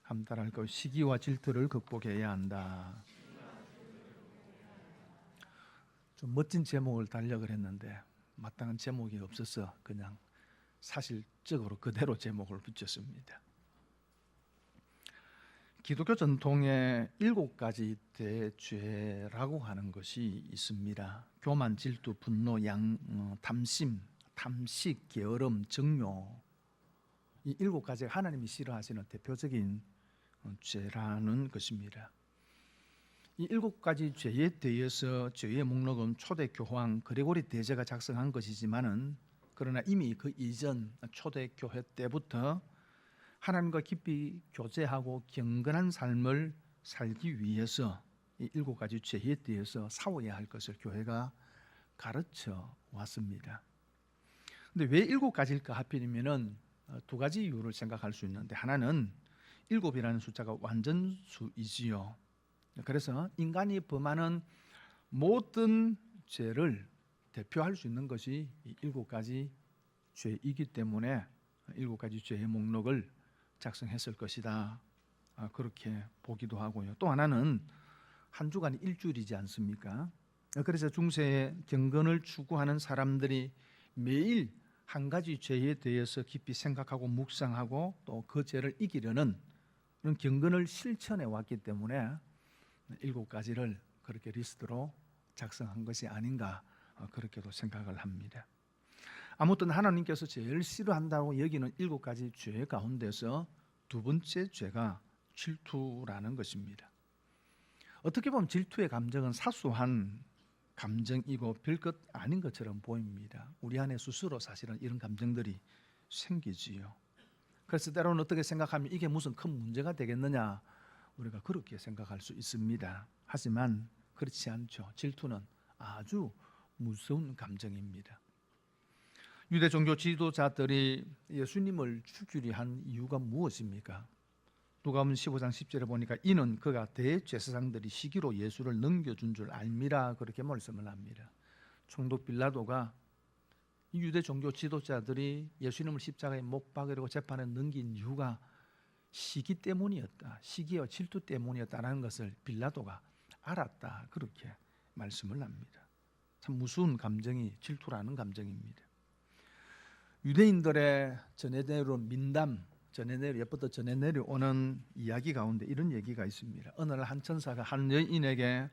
한번 따라할까요? 시기와 질투를 극복해야 한다. 좀 멋진 제목을 달력을 했는데 마땅한 제목이 없어서 그냥 사실적으로 그대로 제목을 붙였습니다. 기독교 전통에 7가지 대죄라고 하는 것이 있습니다. 교만, 질투, 분노, 탐심, 탐식, 게으름, 정욕. 이 7가지가 하나님이 싫어하시는 대표적인 죄라는 것입니다. 이 7가지 죄에 대해서 죄의 목록은 초대 교황 그레고리 대제가 작성한 것이지만은 그러나 이미 그 이전 초대 교회 때부터 하나님과 깊이 교제하고 경건한 삶을 살기 위해서 이 7가지 죄에 대해서 싸워야 할 것을 교회가 가르쳐 왔습니다. 근데 왜 7가지일까 하필이면은 2가지 이유를 생각할 수 있는데, 하나는 7이라는 숫자가 완전수이지요. 그래서 인간이 범하는 모든 죄를 대표할 수 있는 것이 이 7가지 죄이기 때문에 7가지 죄의 목록을 작성했을 것이다, 그렇게 보기도 하고요. 또 하나는 한 주간이 일주일이지 않습니까? 그래서 중세에 경건을 추구하는 사람들이 매일 한 가지 죄에 대해서 깊이 생각하고 묵상하고 또 그 죄를 이기려는 그런 경건을 실천해 왔기 때문에 7가지를 그렇게 리스트로 작성한 것이 아닌가, 그렇게도 생각을 합니다. 아무튼 하나님께서 제일 싫어한다고 여기는 7가지 죄 가운데서 2번째 죄가 질투라는 것입니다. 어떻게 보면 질투의 감정은 사소한 감정이고 별것 아닌 것처럼 보입니다. 우리 안에 스스로 사실은 이런 감정들이 생기지요. 그래서 때로는 어떻게 생각하면 이게 무슨 큰 문제가 되겠느냐, 우리가 그렇게 생각할 수 있습니다. 하지만 그렇지 않죠. 질투는 아주 무서운 감정입니다. 유대 종교 지도자들이 예수님을 죽이려 한 이유가 무엇입니까? 누가복음 15장 10절에 보니까 이는 그가 대제사장들이 시기로 예수를 넘겨준 줄 알미라, 그렇게 말씀을 합니다. 총독 빌라도가 유대 종교 지도자들이 예수님을 십자가에 못 박으려고 재판에 넘긴 이유가 시기 때문이었다, 시기와 질투 때문이었다는 것을 빌라도가 알았다, 그렇게 말씀을 합니다. 참 무서운 감정이 질투라는 감정입니다. 유대인들의 전해 내려오는 이야기 가운데 이런 얘기가 있습니다. 어느 날 한 천사가 한 여인에게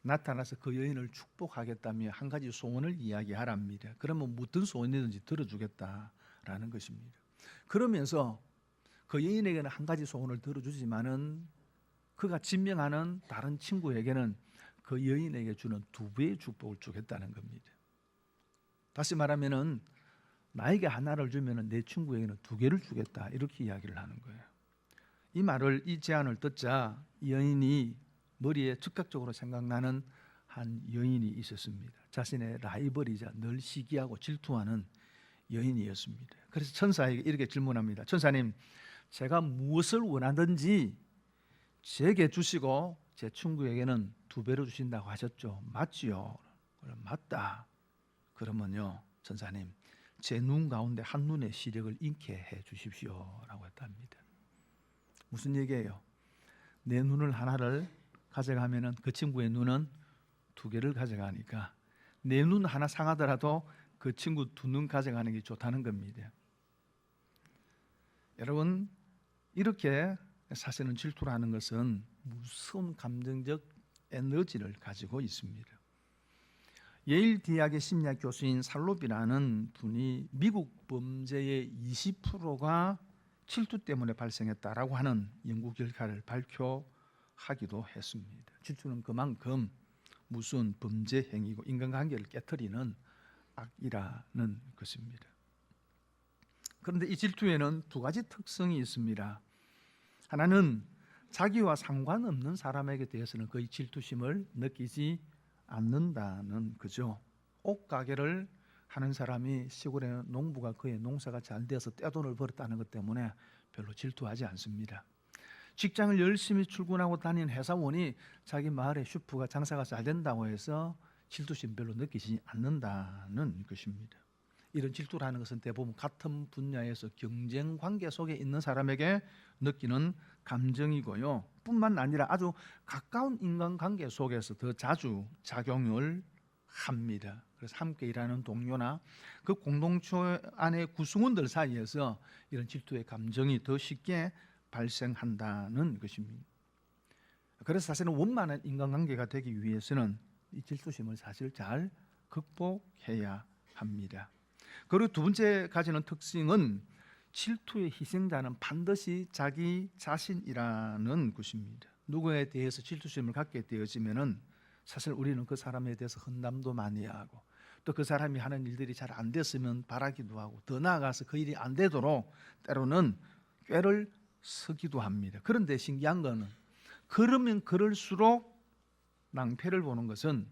나타나서 그 여인을 축복하겠다며 한 가지 소원을 이야기하랍니다. 그러면 무슨 소원이든지 들어주겠다라는 것입니다. 그러면서 그 여인에게는 한 가지 소원을 들어주지만은 그가 진명하는 다른 친구에게는 그 여인에게 주는 2배의 축복을 주겠다는 겁니다. 다시 말하면은 나에게 하나를 주면은 내 친구에게는 2개를 주겠다, 이렇게 이야기를 하는 거예요. 이 제안을 듣자 여인이 머리에 즉각적으로 생각나는 한 여인이 있었습니다. 자신의 라이벌이자 늘 시기하고 질투하는 여인이었습니다. 그래서 천사에게 이렇게 질문합니다. 천사님, 제가 무엇을 원하든지 제게 주시고 제 친구에게는 2배로 주신다고 하셨죠? 맞지요? 맞다. 그러면요, 천사님, 제 눈 가운데 한눈의 시력을 잃게 해 주십시오 라고 했답니다. 무슨 얘기예요? 내 눈을 하나를 가져가면은 그 친구의 눈은 2개를 가져가니까 내 눈 하나 상하더라도 그 친구 2눈 가져가는 게 좋다는 겁니다. 여러분, 이렇게 사실은 질투라는 것은 무서운 감정적 에너지를 가지고 있습니다. 예일 대학의 심리학 교수인 살롭이라는 분이 미국 범죄의 20%가 질투 때문에 발생했다라고 하는 연구 결과를 발표하기도 했습니다. 질투는 그만큼 무서운 범죄 행위고 인간관계를 깨트리는 악이라는 것입니다. 그런데 이 질투에는 2가지 특성이 있습니다. 하나는 자기와 상관없는 사람에게 대해서는 거의 질투심을 느끼지 않는다는 거죠. 옷가게를 하는 사람이 시골에 농부가 그의 농사가 잘 되어서 떼돈을 벌었다는 것 때문에 별로 질투하지 않습니다. 직장을 열심히 출근하고 다니는 회사원이 자기 마을의 슈퍼가 장사가 잘 된다고 해서 질투심 별로 느끼지 않는다는 것입니다. 이런 질투라는 것은 대부분 같은 분야에서 경쟁 관계 속에 있는 사람에게 느끼는 감정이고요. 뿐만 아니라 아주 가까운 인간관계 속에서 더 자주 작용을 합니다. 그래서 함께 일하는 동료나 그 공동체 안의 구성원들 사이에서 이런 질투의 감정이 더 쉽게 발생한다는 것입니다. 그래서 사실은 원만한 인간관계가 되기 위해서는 이 질투심을 사실 잘 극복해야 합니다. 그리고 두 번째 가지는 특징은 질투의 희생자는 반드시 자기 자신이라는 것입니다. 누구에 대해서 질투심을 갖게 되어지면은 사실 우리는 그 사람에 대해서 험담도 많이 하고 또 그 사람이 하는 일들이 잘 안 됐으면 바라기도 하고 더 나아가서 그 일이 안 되도록 때로는 꾀를 서기도 합니다. 그런데 신기한 거는 그러면 그럴수록 낭패를 보는 것은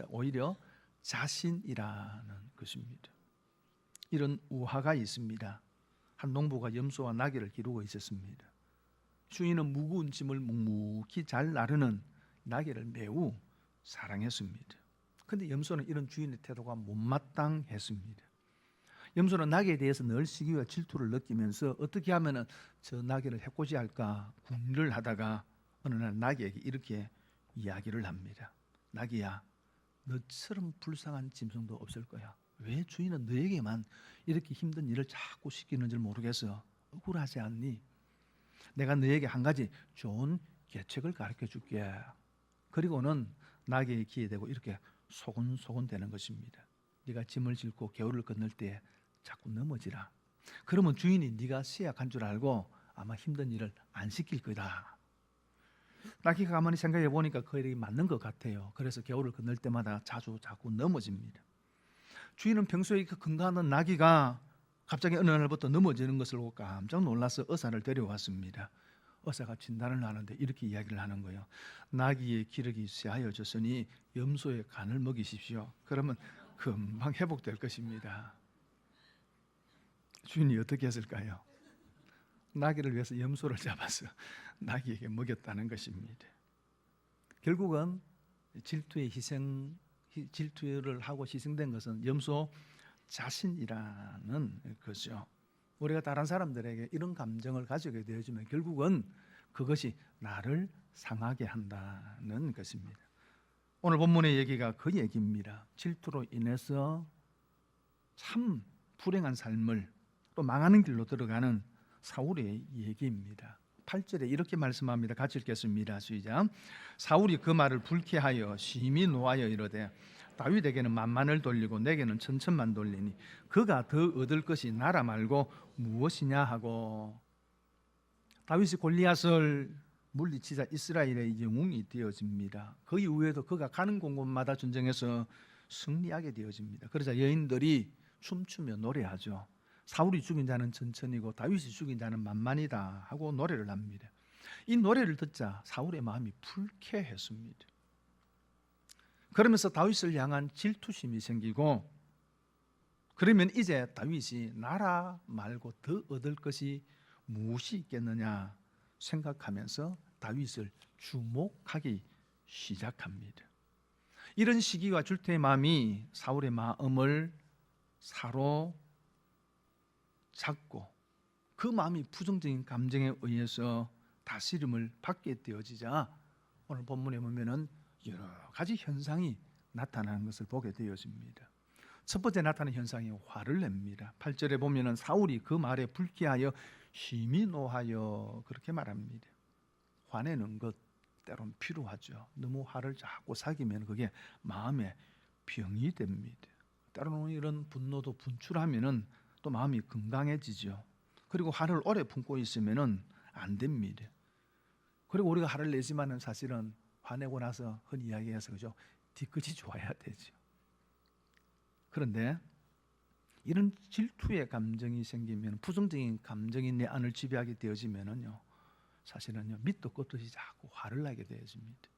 오히려 자신이라는 것입니다. 이런 우화가 있습니다. 한 농부가 염소와 나귀를 기르고 있었습니다. 주인은 무거운 짐을 묵묵히 잘 나르는 나귀를 매우 사랑했습니다. 그런데 염소는 이런 주인의 태도가 못마땅했습니다. 염소는 나귀에 대해서 늘 시기와 질투를 느끼면서 어떻게 하면 저 나귀를 해코지할까 궁리를 하다가 어느 날 나귀에게 이렇게 이야기를 합니다. 나귀야, 너처럼 불쌍한 짐승도 없을 거야. 왜 주인은 너에게만 이렇게 힘든 일을 자꾸 시키는 줄 모르겠어. 억울하지 않니? 내가 너에게 한 가지 좋은 계책을 가르쳐 줄게. 그리고는 나귀의 귀에 대고 이렇게 소곤소곤 대는 것입니다. 네가 짐을 싣고 겨울을 건널 때 자꾸 넘어지라. 그러면 주인이 네가 쇠약한 줄 알고 아마 힘든 일을 안 시킬 거다. 나귀가 가만히 생각해 보니까 그 일이 맞는 것 같아요. 그래서 겨울을 건널 때마다 자꾸 넘어집니다. 주인은 평소에 그 건강한 나귀가 갑자기 어느 날부터 넘어지는 것을 보고 깜짝 놀라서 의사를 데려왔습니다. 의사가 진단을 하는데 이렇게 이야기를 하는 거예요. 나귀의 기력이 쇠하여졌으니 염소의 간을 먹이십시오. 그러면 금방 회복될 것입니다. 주인이 어떻게 했을까요? 나귀를 위해서 염소를 잡아서 나귀에게 먹였다는 것입니다. 결국은 질투를 하고 희생된 것은 염소 자신이라는 거죠. 우리가 다른 사람들에게 이런 감정을 가지게 되어지면 결국은 그것이 나를 상하게 한다는 것입니다. 오늘 본문의 얘기가 그 얘기입니다. 질투로 인해서 참 불행한 삶을 또 망하는 길로 들어가는 사울의 얘기입니다. 8절에 이렇게 말씀합니다. 같이 읽겠습니다. 시작. 사울이 그 말을 불쾌하여 심히 노하여 이르되 다윗에게는 만만을 돌리고 내게는 천천만 돌리니 그가 더 얻을 것이 나라 말고 무엇이냐 하고. 다윗이 골리앗을 물리치자 이스라엘의 영웅이 되어집니다. 그 이후에도 그가 가는 곳마다 전쟁에서 승리하게 되어집니다. 그러자 여인들이 춤추며 노래하죠. 사울이 죽인 자는 천천히고 다윗이 죽인 자는 만만이다 하고 노래를 합니다. 이 노래를 듣자 사울의 마음이 불쾌했습니다. 그러면서 다윗을 향한 질투심이 생기고, 그러면 이제 다윗이 나라 말고 더 얻을 것이 무엇이 있겠느냐 생각하면서 다윗을 주목하기 시작합니다. 이런 시기와 질투의 마음이 사울의 마음을 사로잡고 그 마음이 부정적인 감정에 의해서 다스림을 받게 되어지자 오늘 본문에 보면은 여러 가지 현상이 나타나는 것을 보게 되어집니다. 첫 번째 나타나는 현상이 화를 냅니다. 8절에 보면은 사울이 그 말에 불쾌하여 심히 노하여 그렇게 말합니다. 화내는 것 때로는 필요하죠. 너무 화를 자꾸 사기면 그게 마음에 병이 됩니다. 때로는 이런 분노도 분출하면은 또 마음이 건강해지죠. 그리고 화를 오래 품고 있으면은 안 됩니다. 그리고 우리가 화를 내지만은 사실은 화내고 나서 흔히 이야기해서 그죠? 뒤끝이 좋아야 되죠. 그런데 이런 질투의 감정이 생기면, 부정적인 감정이 내 안을 지배하게 되어지면은요, 사실은요 밑도 끝도 없이 자꾸 화를 나게 되어집니다.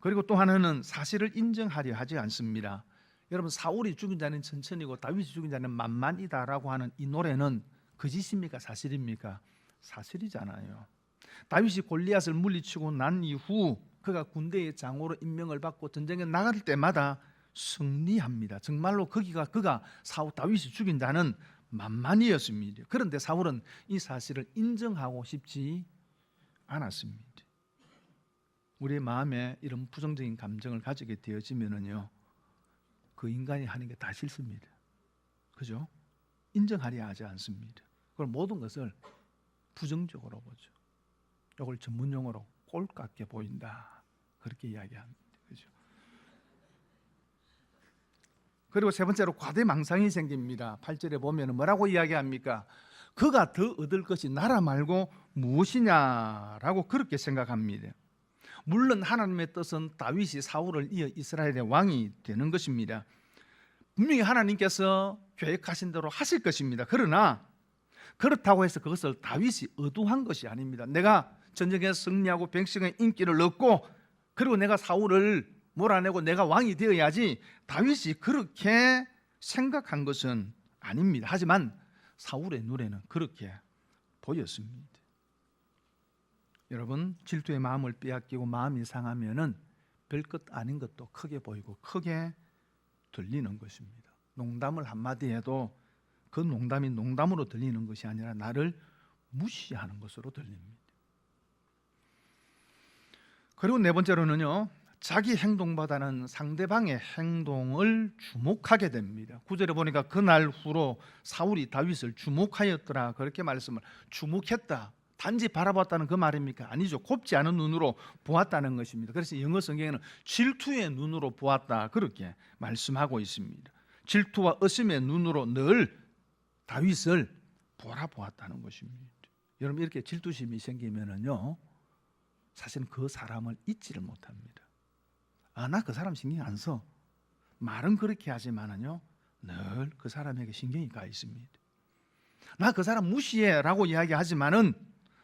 그리고 또 하나는 사실을 인정하려 하지 않습니다. 여러분, 사울이 죽인 자는 천천히고 다윗이 죽인 자는 만만이다라고 하는 이 노래는 거짓입니까? 사실입니까? 사실이잖아요. 다윗이 골리앗을 물리치고 난 이후 그가 군대의 장로로 임명을 받고 전쟁에 나갈 때마다 승리합니다. 정말로 그가 사울 다윗이 죽인 자는 만만이었습니다. 그런데 사울은 이 사실을 인정하고 싶지 않았습니다. 우리의 마음에 이런 부정적인 감정을 가지게 되어지면은요, 그 인간이 하는 게 다 싫습니다. 그죠? 인정하려 하지 않습니다. 그럼 모든 것을 부정적으로 보죠. 이걸 전문 용어로 꼴깝게 보인다, 그렇게 이야기합니다. 그죠? 그리고 세 번째로 과대망상이 생깁니다. 8절에 보면 뭐라고 이야기합니까? 그가 더 얻을 것이 나라 말고 무엇이냐라고 그렇게 생각합니다. 물론 하나님의 뜻은 다윗이 사울을 이어 이스라엘의 왕이 되는 것입니다. 분명히 하나님께서 계획하신 대로 하실 것입니다. 그러나 그렇다고 해서 그것을 다윗이 의도한 것이 아닙니다. 내가 전쟁에서 승리하고 백성의 인기를 얻고 그리고 내가 사울을 몰아내고 내가 왕이 되어야지, 다윗이 그렇게 생각한 것은 아닙니다. 하지만 사울의 눈에는 그렇게 보였습니다. 여러분, 질투의 마음을 빼앗기고 마음이 상하면은 별것 아닌 것도 크게 보이고 크게 들리는 것입니다. 농담을 한마디 해도 그 농담이 농담으로 들리는 것이 아니라 나를 무시하는 것으로 들립니다. 그리고 네 번째로는요, 자기 행동보다는 상대방의 행동을 주목하게 됩니다. 9절에 보니까 그날 후로 사울이 다윗을 주목하였더라, 그렇게 말씀을, 주목했다, 단지 바라봤다는 그 말입니까? 아니죠. 곱지 않은 눈으로 보았다는 것입니다. 그래서 영어 성경에는 질투의 눈으로 보았다, 그렇게 말씀하고 있습니다. 질투와 의심의 눈으로 늘 다윗을 보아보았다는 것입니다. 여러분, 이렇게 질투심이 생기면은요, 사실은 그 사람을 잊지를 못합니다. 나 그 사람 신경 안 써. 말은 그렇게 하지만은요, 늘 그 사람에게 신경이 가 있습니다. 나 그 사람 무시해라고 이야기하지만은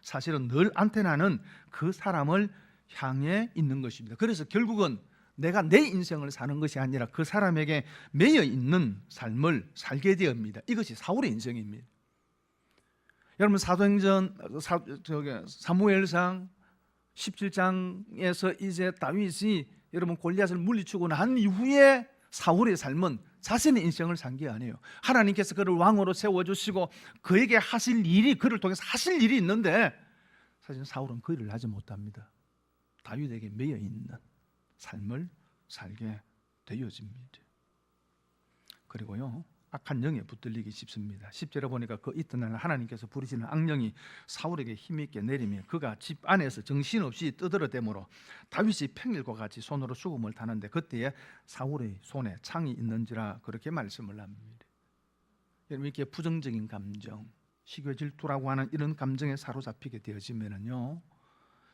사실은 늘 안테나는 그 사람을 향해 있는 것입니다. 그래서 결국은 내가 내 인생을 사는 것이 아니라 그 사람에게 매여 있는 삶을 살게 되옵니다. 이것이 사울의 인생입니다. 여러분, 사도행전 사무엘상 17장에서 이제 다윗이 여러분 골리앗을 물리치고 난 이후에 사울의 삶은 자신의 인생을 산 게 아니에요. 하나님께서 그를 왕으로 세워주시고 그에게 하실 일이, 그를 통해서 하실 일이 있는데 사실 사울은 그 일을 하지 못합니다. 다윗에게 매여 있는 삶을 살게 되어집니다. 그리고요, 악한 영에 붙들리기 쉽습니다. 10절에 보니까 그 이튿날 하나님께서 부르시는 악령이 사울에게 힘있게 내리며 그가 집 안에서 정신없이 떠들어대므로 다윗이 평일과 같이 손으로 수금을 타는데 그때에 사울의 손에 창이 있는지라, 그렇게 말씀을 합니다. 여러분, 이렇게 부정적인 감정, 시기 질투라고 하는 이런 감정에 사로잡히게 되어지면은요,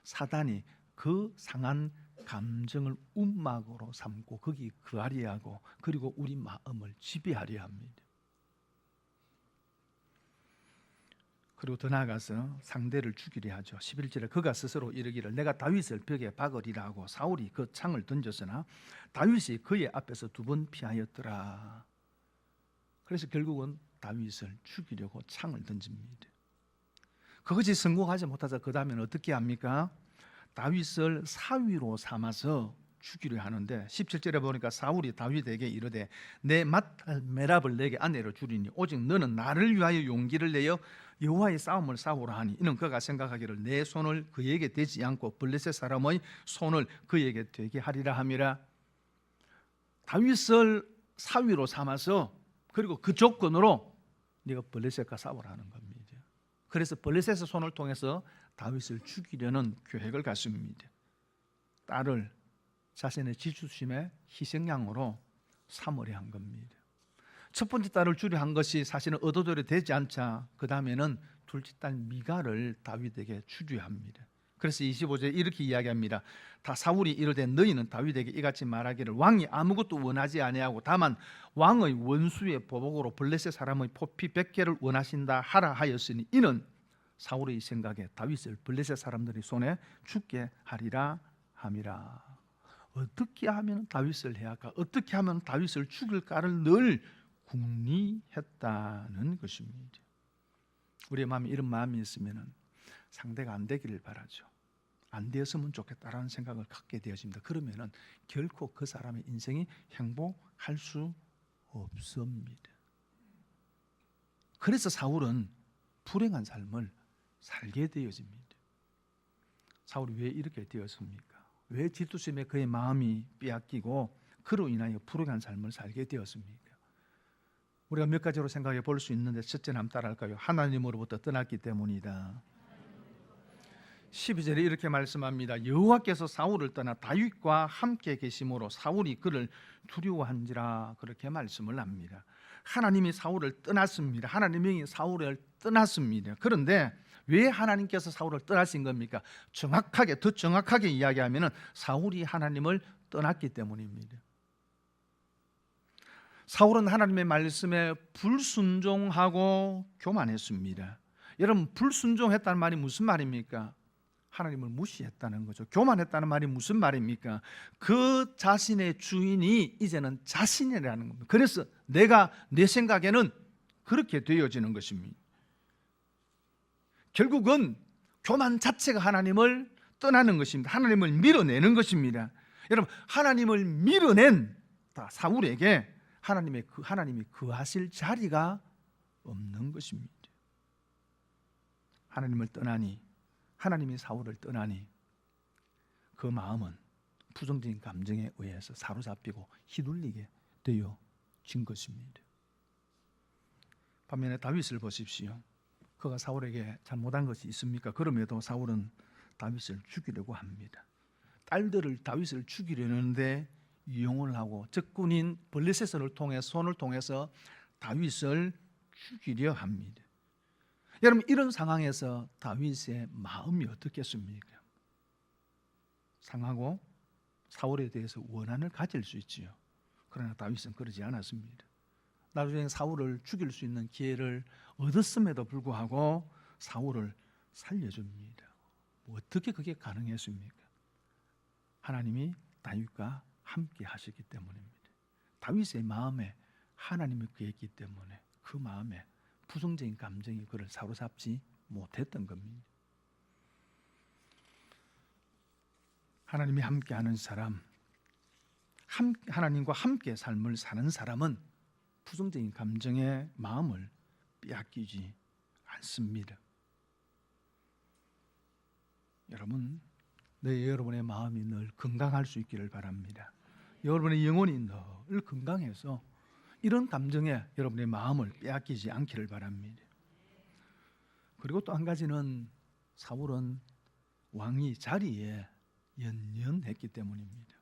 사단이 그 상한 감정을 움막으로 삼고 거기 거하려 하고 그리고 우리 마음을 지배하려 합니다. 그리고 더 나아가서 상대를 죽이려 하죠. 11절에 그가 스스로 이르기를 내가 다윗을 벽에 박으리라 하고 사울이 그 창을 던졌으나 다윗이 그의 앞에서 2번 피하였더라. 그래서 결국은 다윗을 죽이려고 창을 던집니다. 그것이 성공하지 못해서 그 다음에는 어떻게 합니까? 다윗을 사위로 삼아서 죽이려 하는데 17절에 보니까 사울이 다윗에게 이르되 내 맏딸 메랍을 내게 아내로 주리니 오직 너는 나를 위하여 용기를 내어 여호와의 싸움을 싸우라 하니 이는 그가 생각하기를 내 손을 그에게 대지 않고 블레셋 사람의 손을 그에게 되게 하리라 함이라. 다윗을 사위로 삼아서 그리고 그 조건으로 네가 블레셋과 싸우라는 겁니다. 그래서 블레셋의 손을 통해서 다윗을 죽이려는 계획을 갖습니다. 딸을 자신의 지주심의 희생양으로 삼으려 한 겁니다. 첫 번째 딸을 주려 한 것이 사실은 얻어들여 되지 않자 그 다음에는 둘째 딸 미갈을 다윗에게 주려 합니다. 그래서 25절에 이렇게 이야기합니다. 다 사울이 이르되 너희는 다윗에게 이같이 말하기를 왕이 아무것도 원하지 아니하고 다만 왕의 원수의 보복으로 블레셋 사람의 포피 100개를 원하신다 하라 하였으니 이는 사울의 생각에 다윗을 블레셋 사람들의 손에 죽게 하리라 함이라. 어떻게 하면 다윗을 해야 할까? 어떻게 하면 다윗을 죽일까를 늘 궁리했다는 것입니다. 우리의 마음에 이런 마음이 있으면 상대가 안 되기를 바라죠. 안 되었으면 좋겠다라는 생각을 갖게 되어집니다. 그러면은 결코 그 사람의 인생이 행복할 수 없습니다. 그래서 사울은 불행한 삶을 살게 되어집니다. 사울이 왜 이렇게 되었습니까? 왜 질투심에 그의 마음이 빼앗기고 그로 인하여 불행한 삶을 살게 되었습니까? 우리가 몇 가지로 생각해 볼 수 있는데 첫째는 한번 따라할까요? 하나님으로부터 떠났기 때문이다. 12절에 이렇게 말씀합니다. 여호와께서 사울을 떠나 다윗과 함께 계심으로 사울이 그를 두려워한지라, 그렇게 말씀을 합니다. 하나님이 사울을 떠났습니다. 하나님이 사울을 떠났습니다. 그런데 왜 하나님께서 사울을 떠나신 겁니까? 더 정확하게 이야기하면 사울이 하나님을 떠났기 때문입니다. 사울은 하나님의 말씀에 불순종하고 교만했습니다. 여러분, 불순종했다는 말이 무슨 말입니까? 하나님을 무시했다는 거죠. 교만했다는 말이 무슨 말입니까? 그 자신의 주인이 이제는 자신이라는 겁니다. 그래서 내 생각에는 그렇게 되어지는 것입니다. 결국은 교만 자체가 하나님을 떠나는 것입니다. 하나님을 밀어내는 것입니다. 여러분, 하나님을 밀어낸 사울에게 하나님이 거하실 자리가 없는 것입니다. 하나님을 떠나니, 하나님이 사울을 떠나니 그 마음은 부정적인 감정에 의해서 사로잡히고 휘둘리게 되어진 것입니다. 반면에 다윗을 보십시오. 그가 사울에게 잘못한 것이 있습니까? 그럼에도 사울은 다윗을 죽이려고 합니다. 딸들을 다윗을 죽이려는데 이용을 하고 적군인 블레셋을 손을 통해서 다윗을 죽이려 합니다. 여러분, 이런 상황에서 다윗의 마음이 어떻겠습니까? 상하고 사울에 대해서 원한을 가질 수 있지요. 그러나 다윗은 그러지 않았습니다. 나중에 사울을 죽일 수 있는 기회를 얻었음에도 불구하고 사울을 살려줍니다. 어떻게 그게 가능했습니까? 하나님이 다윗과 함께 하시기 때문입니다. 다윗의 마음에 하나님이 그했기 때문에 그 마음에 부정적인 감정이 그를 사로잡지 못했던 겁니다. 하나님이 함께하는 사람, 하나님과 함께 삶을 사는 사람은 부정적인 감정의 마음을 빼앗기지 않습니다. 여러분의 마음이 늘 건강할 수 있기를 바랍니다. 여러분의 영혼이 늘 건강해서 이런 감정에 여러분의 마음을 빼앗기지 않기를 바랍니다. 그리고 또 한 가지는 사울은 왕이 자리에 연연했기 때문입니다.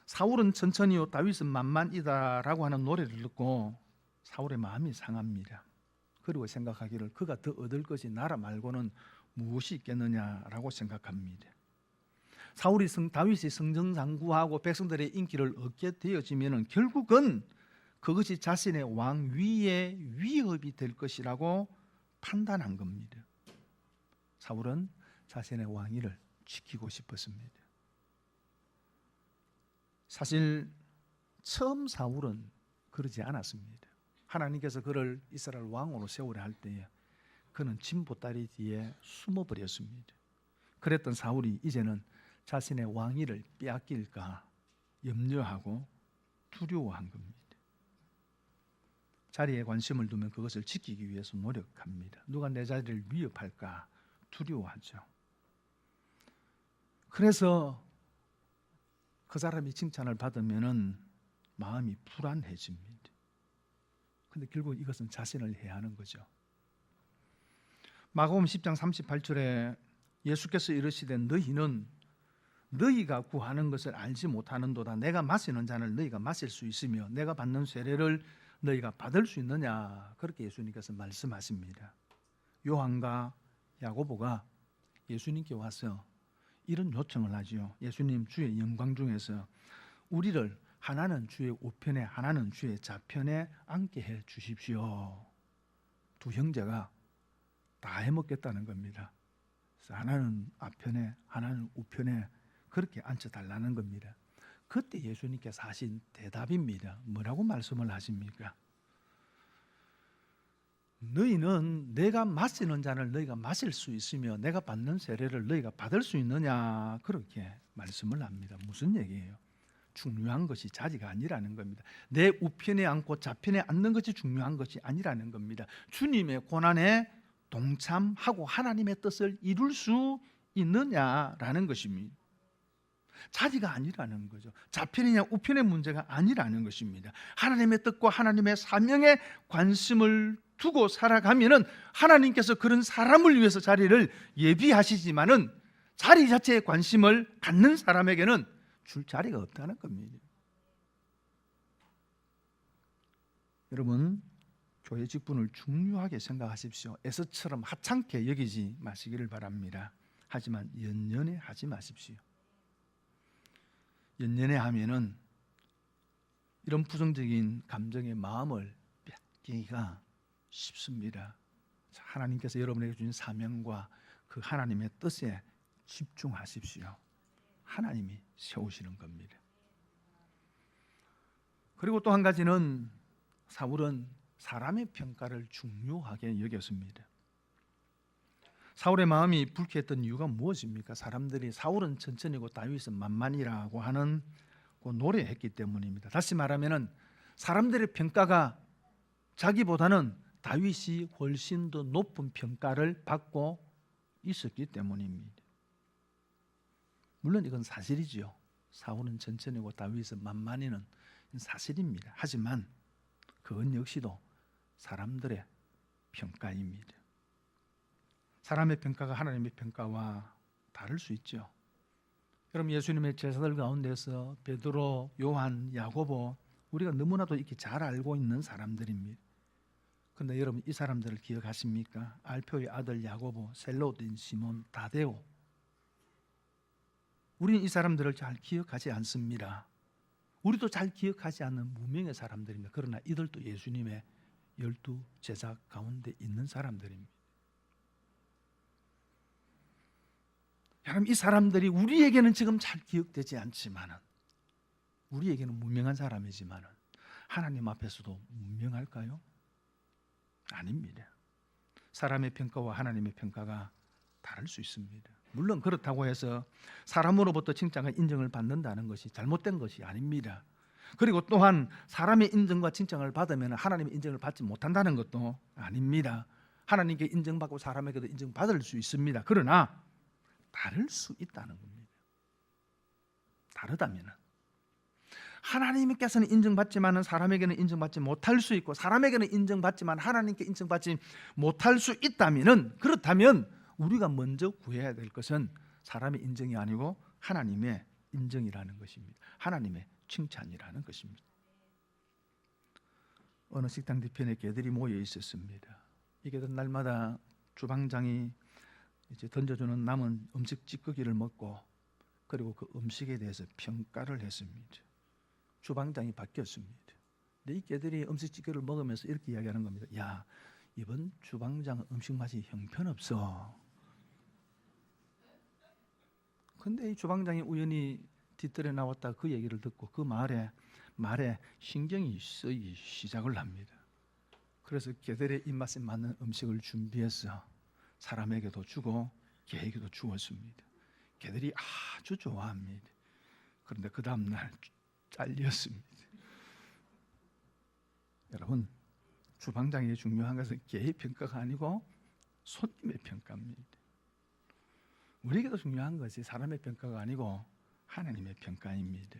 사울은 천천히요 다윗은 만만이다라고 하는 노래를 듣고 사울의 마음이 상합니다. 그리고 생각하기를 그가 더 얻을 것이 나라 말고는 무엇이 있겠느냐라고 생각합니다. 다윗이 성정장구하고 백성들의 인기를 얻게 되어지면 결국은 그것이 자신의 왕위에 위협이 될 것이라고 판단한 겁니다. 사울은 자신의 왕위를 지키고 싶었습니다. 사실 처음 사울은 그러지 않았습니다. 하나님께서 그를 이스라엘 왕으로 세우려 할 때에 그는 진보다리 뒤에 숨어버렸습니다. 그랬던 사울이 이제는 자신의 왕위를 빼앗길까 염려하고 두려워한 겁니다. 자리에 관심을 두면 그것을 지키기 위해서 노력합니다. 누가 내 자리를 위협할까 두려워하죠. 그래서 그 사람이 칭찬을 받으면 마음이 불안해집니다. 그런데 결국 이것은 자신을 해하는 거죠. 마가복음 10장 38절에 예수께서 이르시되 너희가 구하는 것을 알지 못하는도다. 내가 마시는 잔을 너희가 마실 수 있으며 내가 받는 세례를 너희가 받을 수 있느냐, 그렇게 예수님께서 말씀하십니다. 요한과 야고보가 예수님께 와서 이런 요청을 하지요. 예수님, 주의 영광 중에서 우리를 하나는 주의 우편에 하나는 주의 좌편에 앉게 해 주십시오. 두 형제가 다 해먹겠다는 겁니다. 그래서 하나는 앞편에 하나는 우편에 그렇게 앉혀달라는 겁니다. 그때 예수님께서 하신 대답입니다. 뭐라고 말씀을 하십니까? 너희는 내가 마시는 잔을 너희가 마실 수 있으며 내가 받는 세례를 너희가 받을 수 있느냐, 그렇게 말씀을 합니다. 무슨 얘기예요? 중요한 것이 자리가 아니라는 겁니다. 내 우편에 앉고 좌편에 앉는 것이 중요한 것이 아니라는 겁니다. 주님의 고난에 동참하고 하나님의 뜻을 이룰 수 있느냐라는 것입니다. 자리가 아니라는 거죠. 좌편이냐 우편의 문제가 아니라는 것입니다. 하나님의 뜻과 하나님의 사명에 관심을 두고 살아가면은 하나님께서 그런 사람을 위해서 자리를 예비하시지만은 자리 자체에 관심을 갖는 사람에게는 줄 자리가 없다는 겁니다. 여러분, 교회 직분을 중요하게 생각하십시오. 에서처럼 하찮게 여기지 마시기를 바랍니다. 하지만 연연해 하지 마십시오. 연연해 하면은 이런 부정적인 감정의 마음을 뺏기기가 쉽습니다. 하나님께서 여러분에게 주신 사명과 그 하나님의 뜻에 집중하십시오. 하나님이 세우시는 겁니다. 그리고 또 한 가지는 사울은 사람의 평가를 중요하게 여겼습니다. 사울의 마음이 불쾌했던 이유가 무엇입니까? 사람들이 사울은 천천히고 다윗은 만만이라고 하는 그 노래했기 때문입니다. 다시 말하면 사람들의 평가가 자기보다는 다윗이 훨씬 더 높은 평가를 받고 있었기 때문입니다. 물론 이건 사실이지요. 사울은 천천히고 다윗은 만만히는 사실입니다. 하지만 그건 역시도 사람들의 평가입니다. 사람의 평가가 하나님의 평가와 다를 수 있죠. 여러분, 예수님의 제자들 가운데서 베드로, 요한, 야고보, 우리가 너무나도 이렇게 잘 알고 있는 사람들입니다. 그런데 여러분, 이 사람들을 기억하십니까? 알표의 아들 야고보, 셀로딘 시몬, 다데오. 우리는 이 사람들을 잘 기억하지 않습니다. 우리도 잘 기억하지 않는 무명의 사람들입니다. 그러나 이들도 예수님의 12 제자 가운데 있는 사람들입니다. 여러분, 이 사람들이 우리에게는 지금 잘 기억되지 않지만은, 우리에게는 무명한 사람이지만은 하나님 앞에서도 무명할까요? 아닙니다. 사람의 평가와 하나님의 평가가 다를 수 있습니다. 물론 그렇다고 해서 사람으로부터 칭찬과 인정을 받는다는 것이 잘못된 것이 아닙니다. 그리고 또한 사람의 인정과 칭찬을 받으면 하나님의 인정을 받지 못한다는 것도 아닙니다. 하나님께 인정받고 사람에게도 인정받을 수 있습니다. 그러나 다를 수 있다는 겁니다. 다르다면 하나님께서는 인정받지만 사람에게는 인정받지 못할 수 있고, 사람에게는 인정받지만 하나님께 인정받지 못할 수 있다면, 그렇다면 우리가 먼저 구해야 될 것은 사람의 인정이 아니고 하나님의 인정이라는 것입니다. 하나님의 칭찬이라는 것입니다. 어느 식당 뒤편에 개들이 모여 있었습니다. 이 개들 날마다 주방장이 이제 던져주는 남은 음식 찌꺼기를 먹고, 그리고 그 음식에 대해서 평가를 했습니다. 주방장이 바뀌었습니다. 근데 이 개들이 음식 찌꺼기를 먹으면서 이렇게 이야기하는 겁니다. 야, 이번 주방장 음식 맛이 형편없어. 근데 이 주방장이 우연히 뒤뜰에 나왔다 그 얘기를 듣고 그 말에 신경이 쓰이기 시작을 합니다. 그래서 개들의 입맛에 맞는 음식을 준비해서 사람에게도 주고 개에게도 주었습니다. 개들이 아주 좋아합니다. 그런데 그 다음날 잘렸습니다. 여러분, 주방장이 중요한 것은 개의 평가가 아니고 손님의 평가입니다. 우리에게도 중요한 것이 사람의 평가가 아니고 하나님의 평가입니다.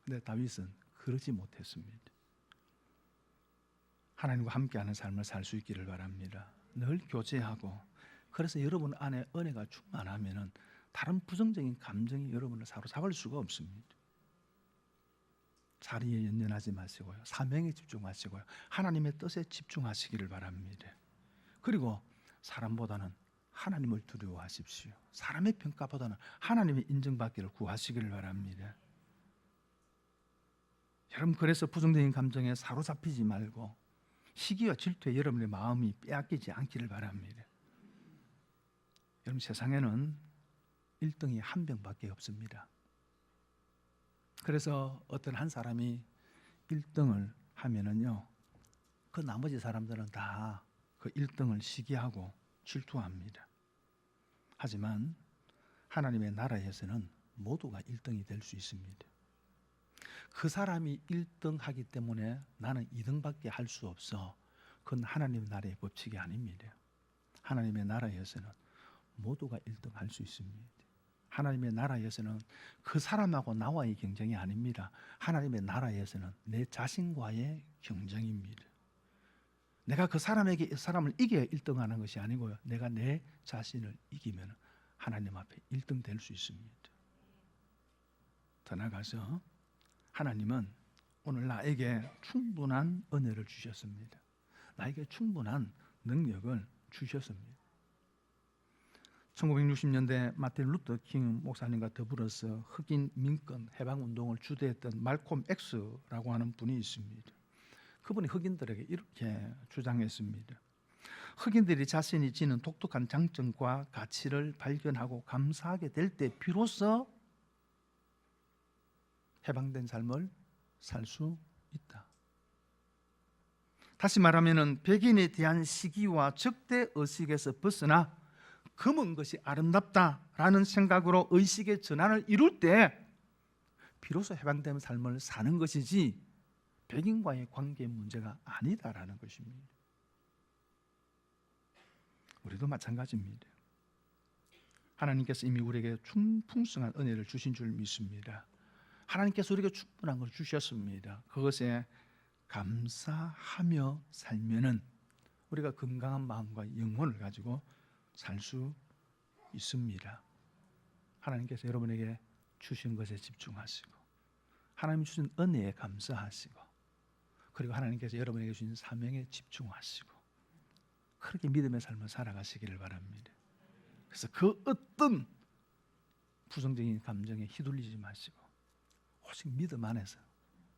그런데 다윗은 그러지 못했습니다. 하나님과 함께하는 삶을 살 수 있기를 바랍니다. 늘 교제하고, 그래서 여러분 안에 은혜가 충만하면은 다른 부정적인 감정이 여러분을 사로잡을 수가 없습니다. 자리에 연연하지 마시고요, 사명에 집중하시고요, 하나님의 뜻에 집중하시기를 바랍니다. 그리고 사람보다는 하나님을 두려워하십시오. 사람의 평가보다는 하나님의 인정받기를 구하시기를 바랍니다. 여러분, 그래서 부정적인 감정에 사로잡히지 말고 시기와 질투에 여러분의 마음이 빼앗기지 않기를 바랍니다. 여러분, 세상에는 1등이 한 명밖에 없습니다. 그래서 어떤 한 사람이 1등을 하면은요, 그 나머지 사람들은 다 그 1등을 시기하고 질투합니다. 하지만 하나님의 나라에서는 모두가 1등이 될 수 있습니다. 그 사람이 1등 하기 때문에 나는 2등밖에 할 수 없어. 그건 하나님 나라의 법칙이 아닙니다. 하나님의 나라에서는 모두가 1등 할 수 있습니다. 하나님의 나라에서는 그 사람하고 나와의 경쟁이 아닙니다. 하나님의 나라에서는 내 자신과의 경쟁입니다. 내가 그 사람을 이겨야 1등하는 것이 아니고요. 내가 내 자신을 이기면 하나님 앞에 1등 될 수 있습니다. 더 나아가서 하나님은 오늘 나에게 충분한 은혜를 주셨습니다. 나에게 충분한 능력을 주셨습니다. 1960년대 마틴 루터 킹 목사님과 더불어서 흑인 민권 해방운동을 주도했던 말콤 X라고 하는 분이 있습니다. 그분이 흑인들에게 이렇게 주장했습니다. 흑인들이 자신이 지닌 독특한 장점과 가치를 발견하고 감사하게 될 때 비로소 해방된 삶을 살 수 있다. 다시 말하면 백인에 대한 시기와 적대 의식에서 벗어나 검은 것이 아름답다라는 생각으로 의식의 전환을 이룰 때 비로소 해방된 삶을 사는 것이지 백인과의 관계 문제가 아니다라는 것입니다. 우리도 마찬가지입니다. 하나님께서 이미 우리에게 풍성한 은혜를 주신 줄 믿습니다. 하나님께서 우리에게 충분한 걸 주셨습니다. 그것에 감사하며 살면은 우리가 건강한 마음과 영혼을 가지고 살 수 있습니다. 하나님께서 여러분에게 주신 것에 집중하시고 하나님 주신 은혜에 감사하시고 그리고 하나님께서 여러분에게 주신 사명에 집중하시고 그렇게 믿음의 삶을 살아가시기를 바랍니다. 그래서 그 어떤 부정적인 감정에 휘둘리지 마시고 오직 믿음 안에서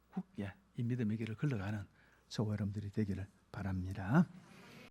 굳게 이 믿음의 길을 걸어가는 저와 여러분들이 되기를 바랍니다.